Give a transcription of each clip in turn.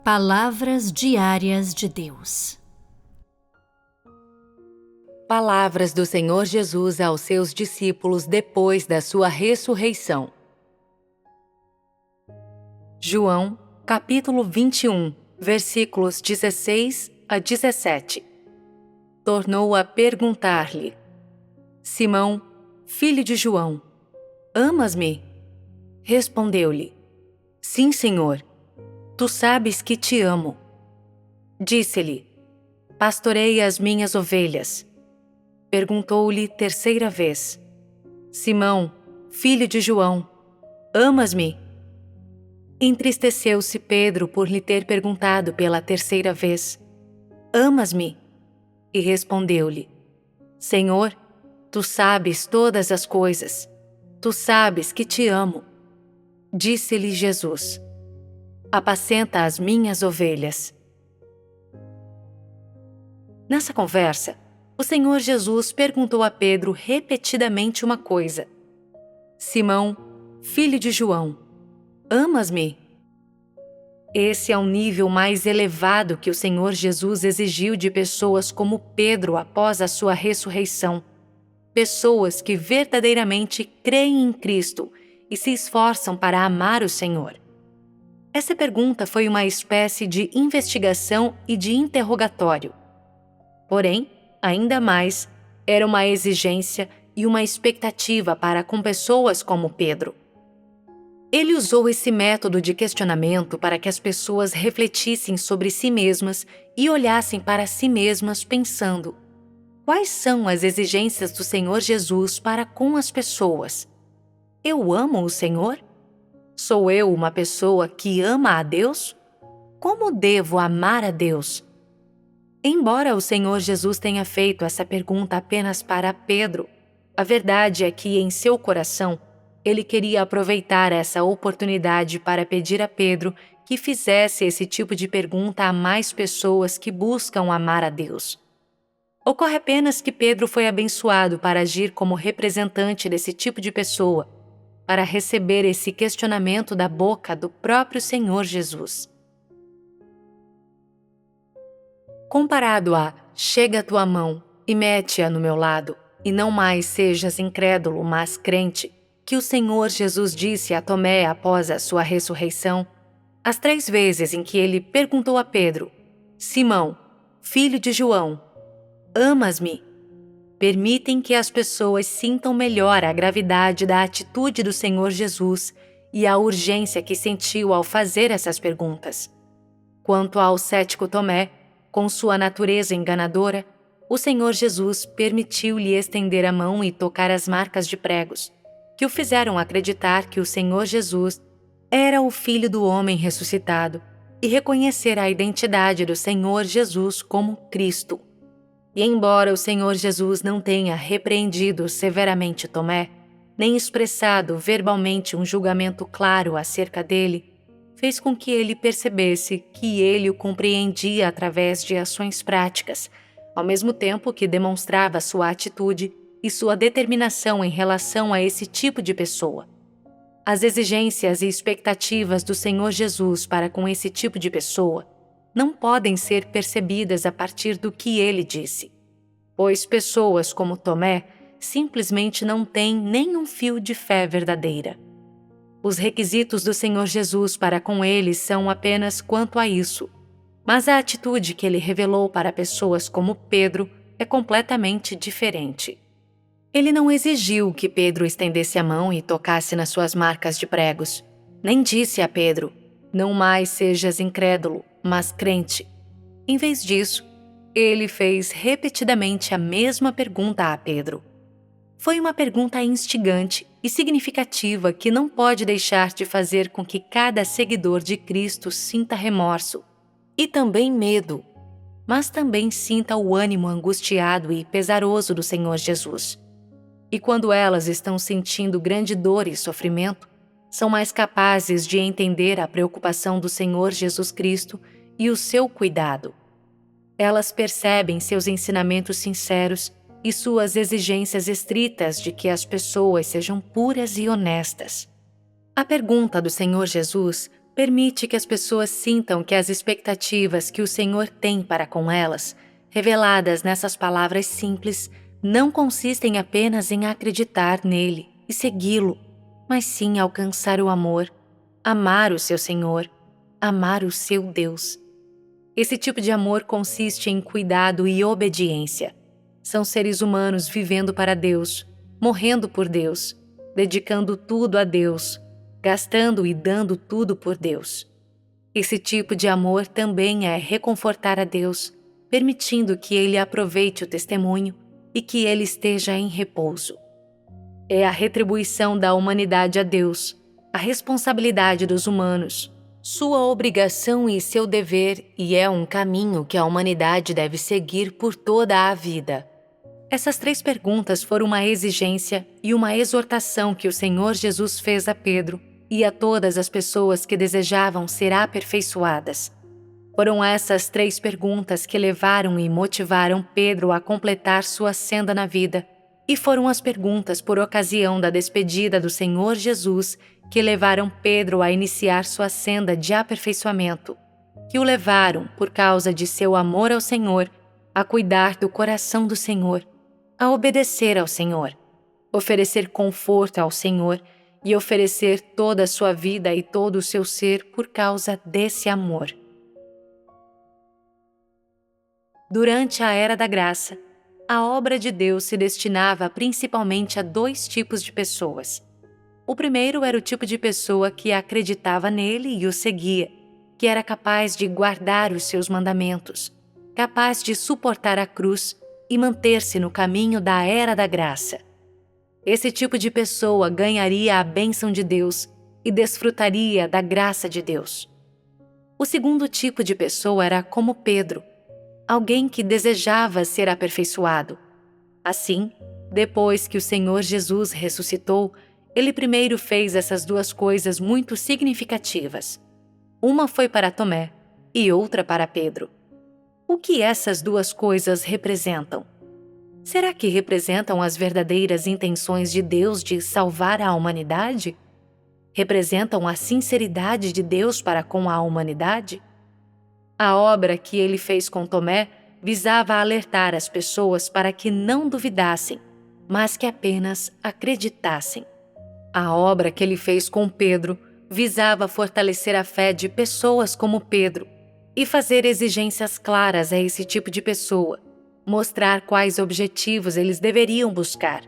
Palavras diárias de Deus. Palavras do Senhor Jesus aos seus discípulos depois da sua ressurreição. João, capítulo 21, versículos 16 a 17. Tornou a perguntar-lhe: Simão, filho de João, amas-me? Respondeu-lhe: Sim, Senhor, tu sabes que te amo. Disse-lhe: Pastorei as minhas ovelhas. Perguntou-lhe terceira vez: Simão, filho de João, amas-me? Entristeceu-se Pedro por lhe ter perguntado pela terceira vez: Amas-me? E respondeu-lhe: Senhor, tu sabes todas as coisas. Tu sabes que te amo. Disse-lhe Jesus: Apacenta as minhas ovelhas. Nessa conversa, o Senhor Jesus perguntou a Pedro repetidamente uma coisa: Simão, filho de João, amas-me? Esse é o nível mais elevado que o Senhor Jesus exigiu de pessoas como Pedro após a sua ressurreição. Pessoas que verdadeiramente creem em Cristo e se esforçam para amar o Senhor. Essa pergunta foi uma espécie de investigação e de interrogatório. Porém, ainda mais, era uma exigência e uma expectativa para com pessoas como Pedro. Ele usou esse método de questionamento para que as pessoas refletissem sobre si mesmas e olhassem para si mesmas pensando: quais são as exigências do Senhor Jesus para com as pessoas? Eu amo o Senhor? Sou eu uma pessoa que ama a Deus? Como devo amar a Deus? Embora o Senhor Jesus tenha feito essa pergunta apenas para Pedro, a verdade é que em seu coração, ele queria aproveitar essa oportunidade para pedir a Pedro que fizesse esse tipo de pergunta a mais pessoas que buscam amar a Deus. Ocorre apenas que Pedro foi abençoado para agir como representante desse tipo de pessoa, para receber esse questionamento da boca do próprio Senhor Jesus. Comparado a chega a tua mão e mete-a no meu lado, e não mais sejas incrédulo, mas crente, que o Senhor Jesus disse a Tomé após a sua ressurreição, as 3 vezes em que ele perguntou a Pedro: Simão, filho de João, amas-me? Permitem que as pessoas sintam melhor a gravidade da atitude do Senhor Jesus e a urgência que sentiu ao fazer essas perguntas. Quanto ao cético Tomé, com sua natureza enganadora, o Senhor Jesus permitiu-lhe estender a mão e tocar as marcas de pregos, que o fizeram acreditar que o Senhor Jesus era o Filho do Homem ressuscitado e reconhecer a identidade do Senhor Jesus como Cristo. E embora o Senhor Jesus não tenha repreendido severamente Tomé, nem expressado verbalmente um julgamento claro acerca dele, fez com que ele percebesse que ele o compreendia através de ações práticas, ao mesmo tempo que demonstrava sua atitude e sua determinação em relação a esse tipo de pessoa. As exigências e expectativas do Senhor Jesus para com esse tipo de pessoa não podem ser percebidas a partir do que ele disse, pois pessoas como Tomé simplesmente não têm nem um fio de fé verdadeira. Os requisitos do Senhor Jesus para com eles são apenas quanto a isso, mas a atitude que ele revelou para pessoas como Pedro é completamente diferente. Ele não exigiu que Pedro estendesse a mão e tocasse nas suas marcas de pregos, nem disse a Pedro: não mais sejas incrédulo, mas crente. Em vez disso, ele fez repetidamente a mesma pergunta a Pedro. Foi uma pergunta instigante e significativa que não pode deixar de fazer com que cada seguidor de Cristo sinta remorso e também medo, mas também sinta o ânimo angustiado e pesaroso do Senhor Jesus. E quando elas estão sentindo grande dor e sofrimento, são mais capazes de entender a preocupação do Senhor Jesus Cristo e o seu cuidado. Elas percebem seus ensinamentos sinceros e suas exigências estritas de que as pessoas sejam puras e honestas. A pergunta do Senhor Jesus Permite que as pessoas sintam que as expectativas que o Senhor tem para com elas, reveladas nessas palavras simples, não consistem apenas em acreditar nele e segui-lo, mas sim alcançar o amor, amar o seu Senhor, amar o seu Deus. Esse tipo de amor consiste em cuidado e obediência. São seres humanos vivendo para Deus, morrendo por Deus, dedicando tudo a Deus, gastando e dando tudo por Deus. Esse tipo de amor também é reconfortar a Deus, permitindo que Ele aproveite o testemunho e que Ele esteja em repouso. É a retribuição da humanidade a Deus, a responsabilidade dos humanos, sua obrigação e seu dever, e é um caminho que a humanidade deve seguir por toda a vida. Essas 3 perguntas foram uma exigência e uma exortação que o Senhor Jesus fez a Pedro e a todas as pessoas que desejavam ser aperfeiçoadas. Foram essas 3 perguntas que levaram e motivaram Pedro a completar sua senda na vida, e foram as perguntas por ocasião da despedida do Senhor Jesus que levaram Pedro a iniciar sua senda de aperfeiçoamento, que o levaram, por causa de seu amor ao Senhor, a cuidar do coração do Senhor, a obedecer ao Senhor, oferecer conforto ao Senhor e oferecer toda a sua vida e todo o seu ser por causa desse amor. Durante a Era da Graça, a obra de Deus se destinava principalmente a 2 tipos de pessoas. O primeiro era o tipo de pessoa que acreditava nele e o seguia, que era capaz de guardar os seus mandamentos, capaz de suportar a cruz e manter-se no caminho da Era da Graça. Esse tipo de pessoa ganharia a bênção de Deus e desfrutaria da graça de Deus. O segundo tipo de pessoa era como Pedro, alguém que desejava ser aperfeiçoado. Assim, depois que o Senhor Jesus ressuscitou, ele primeiro fez essas 2 coisas muito significativas. Uma foi para Tomé e outra para Pedro. O que essas 2 coisas representam? Será que representam as verdadeiras intenções de Deus de salvar a humanidade? Representam a sinceridade de Deus para com a humanidade? A obra que ele fez com Tomé visava alertar as pessoas para que não duvidassem, mas que apenas acreditassem. A obra que ele fez com Pedro visava fortalecer a fé de pessoas como Pedro e fazer exigências claras a esse tipo de pessoa, mostrar quais objetivos eles deveriam buscar.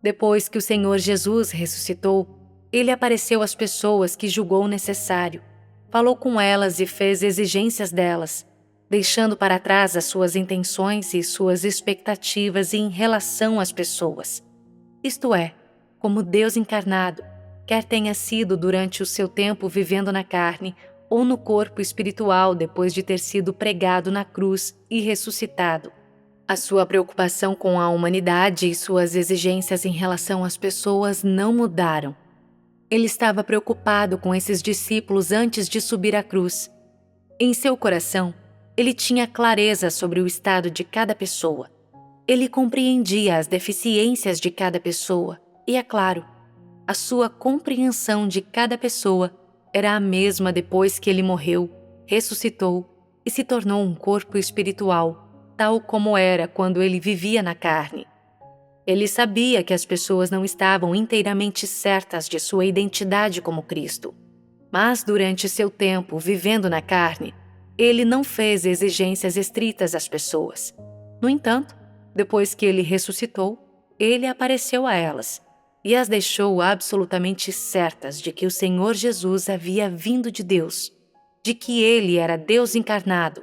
Depois que o Senhor Jesus ressuscitou, ele apareceu às pessoas que julgou necessário, falou com elas e fez exigências delas, deixando para trás as suas intenções e suas expectativas em relação às pessoas. Isto é, como Deus encarnado, quer tenha sido durante o seu tempo vivendo na carne ou no corpo espiritual depois de ter sido pregado na cruz e ressuscitado. A sua preocupação com a humanidade e suas exigências em relação às pessoas não mudaram. Ele estava preocupado com esses discípulos antes de subir à cruz. Em seu coração, ele tinha clareza sobre o estado de cada pessoa. Ele compreendia as deficiências de cada pessoa e, é claro, a sua compreensão de cada pessoa era a mesma depois que ele morreu, ressuscitou e se tornou um corpo espiritual, tal como era quando ele vivia na carne. Ele sabia que as pessoas não estavam inteiramente certas de sua identidade como Cristo. Mas durante seu tempo vivendo na carne, ele não fez exigências estritas às pessoas. No entanto, depois que ele ressuscitou, ele apareceu a elas e as deixou absolutamente certas de que o Senhor Jesus havia vindo de Deus, de que ele era Deus encarnado,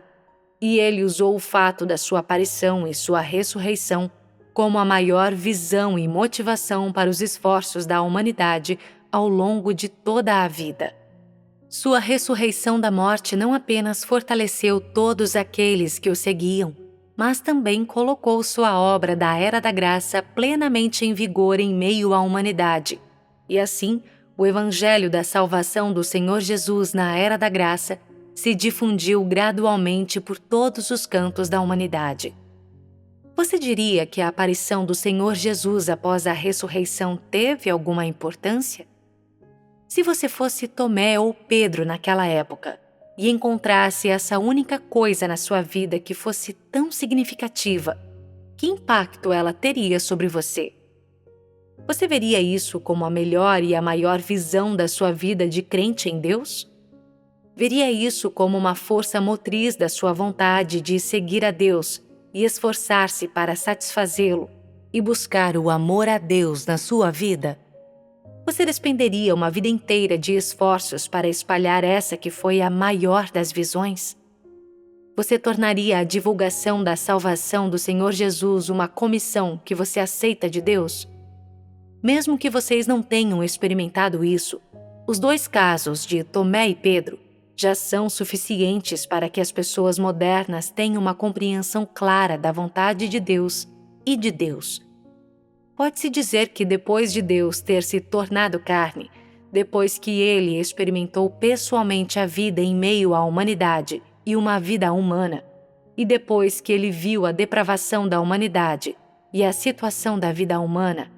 e ele usou o fato da sua aparição e sua ressurreição como a maior visão e motivação para os esforços da humanidade ao longo de toda a vida. Sua ressurreição da morte não apenas fortaleceu todos aqueles que o seguiam, mas também colocou sua obra da Era da Graça plenamente em vigor em meio à humanidade. E assim, o Evangelho da salvação do Senhor Jesus na Era da Graça se difundiu gradualmente por todos os cantos da humanidade. Você diria que a aparição do Senhor Jesus após a ressurreição teve alguma importância? Se você fosse Tomé ou Pedro naquela época e encontrasse essa única coisa na sua vida que fosse tão significativa, que impacto ela teria sobre você? Você veria isso como a melhor e a maior visão da sua vida de crente em Deus? Veria isso como uma força motriz da sua vontade de seguir a Deus e esforçar-se para satisfazê-lo e buscar o amor a Deus na sua vida? Você despenderia uma vida inteira de esforços para espalhar essa que foi a maior das visões? Você tornaria a divulgação da salvação do Senhor Jesus uma comissão que você aceita de Deus? Mesmo que vocês não tenham experimentado isso, os dois casos de Tomé e Pedro já são suficientes para que as pessoas modernas tenham uma compreensão clara da vontade de Deus e de Deus. Pode-se dizer que depois de Deus ter se tornado carne, depois que ele experimentou pessoalmente a vida em meio à humanidade e uma vida humana, e depois que ele viu a depravação da humanidade e a situação da vida humana,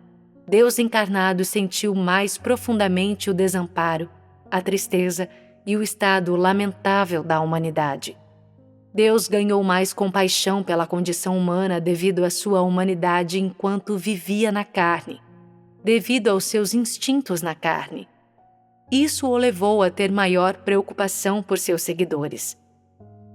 Deus encarnado sentiu mais profundamente o desamparo, a tristeza e o estado lamentável da humanidade. Deus ganhou mais compaixão pela condição humana devido à sua humanidade enquanto vivia na carne, devido aos seus instintos na carne. Isso o levou a ter maior preocupação por seus seguidores.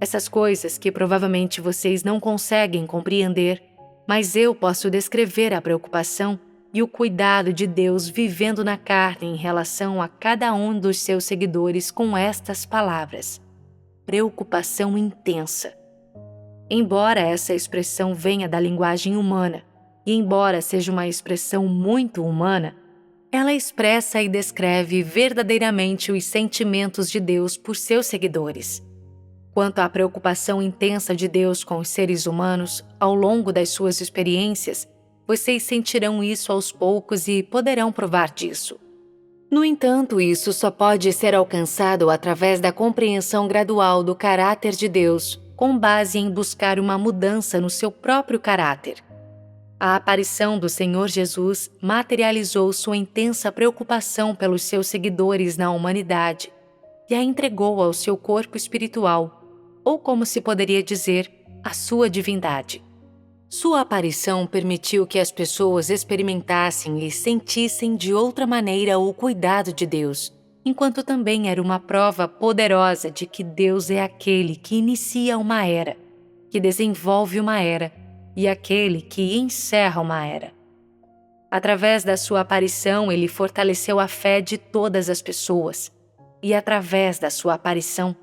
Essas coisas que provavelmente vocês não conseguem compreender, mas eu posso descrever a preocupação e o cuidado de Deus vivendo na carne em relação a cada um dos seus seguidores com estas palavras: preocupação intensa. Embora essa expressão venha da linguagem humana, e embora seja uma expressão muito humana, ela expressa e descreve verdadeiramente os sentimentos de Deus por seus seguidores. Quanto à preocupação intensa de Deus com os seres humanos, ao longo das suas experiências, vocês sentirão isso aos poucos e poderão provar disso. No entanto, isso só pode ser alcançado através da compreensão gradual do caráter de Deus, com base em buscar uma mudança no seu próprio caráter. A aparição do Senhor Jesus materializou sua intensa preocupação pelos seus seguidores na humanidade e a entregou ao seu corpo espiritual, ou como se poderia dizer, à sua divindade. Sua aparição permitiu que as pessoas experimentassem e sentissem de outra maneira o cuidado de Deus, enquanto também era uma prova poderosa de que Deus é aquele que inicia uma era, que desenvolve uma era e aquele que encerra uma era. Através da sua aparição, ele fortaleceu a fé de todas as pessoas, e através da sua aparição,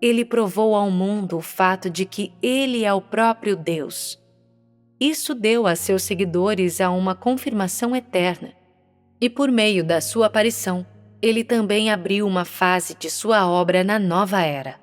ele provou ao mundo o fato de que ele é o próprio Deus. Isso deu a seus seguidores a uma confirmação eterna. E por meio da sua aparição, ele também abriu uma fase de sua obra na nova era.